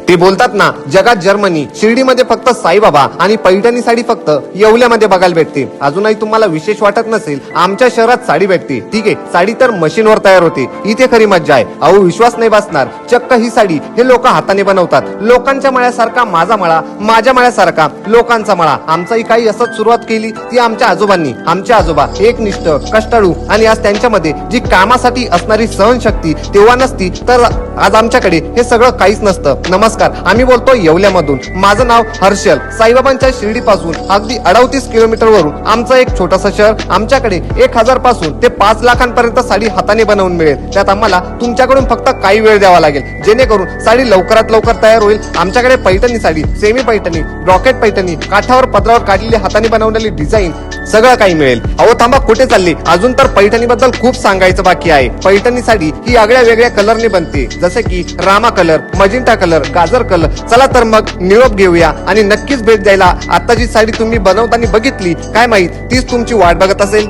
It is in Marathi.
ते बोलतात ना, जगात जर्मनी, शिर्डीमध्ये फक्त साईबाबा आणि पैठणी साडी फक्त येवल्यामध्ये बघायला भेटते. अजूनही तुम्हाला विशेष वाटत नसेल, आमच्या शहरात साडी भेटते. ठीक आहे, साडी तर मशीनवर तयार होते, इथे खरी मज्जा आहे. अहो विश्वास नाही बसणार, चक्क ही साडी हे लोक हाताने बनवतात. लोकांच्या मळ्यासारखा माझा मळा, माझ्या मळ्यासारखा लोकांचा मळा. आमचाही काही असंच सुरुवात केली ती आमच्या आजोबांनी. आमचे आजोबा एकनिष्ठ, कष्टाळू आणि आज त्यांच्यामध्ये जी कामासाठी असणारी सहनशक्ती तेव्हा नसती तर आज आमच्याकडे हे सगळं काहीच नसतं. नमस्कार, आम्ही बोलतो येवल्यामधून. माझं नाव हर्षल. साईबाबांच्या शिर्डी पासून अगदी 38 किलोमीटर वरून आमचं एक छोटंसं शहर. आमच्याकडे 1000 पासून ते 5 लाखांपर्यंत साडी हाताने बनवून मिळेल. त्यात आम्हाला तुमच्याकडून फक्त काही वेळ द्यावा लागेल, जेणेकरून साडी लवकरात लवकर तयार होईल. आमच्याकडे पैठणी साडी, सेमी पैठणी, रॉकेट पैठणी, काठावर पदरावर काढलेली हाताने बनवलेली डिझाईन सगळं काही मिळेल. अहो थांबा, कुठे चालली? अजून तर पैठणी बद्दल खूप सांगायचं बाकी आहे. पैठणी साडी ही आगळ्या वेगळ्या कलरने बनते, जसे की रामा कलर, मजिंटा कलर, गाजर कलर. चला तर मग निरोप घेऊया आणि नक्कीच भेट द्यायला. आता जी साडी तुम्ही बनवताना बघितली, काय माहित तीच तुमची वाट बघत असेल.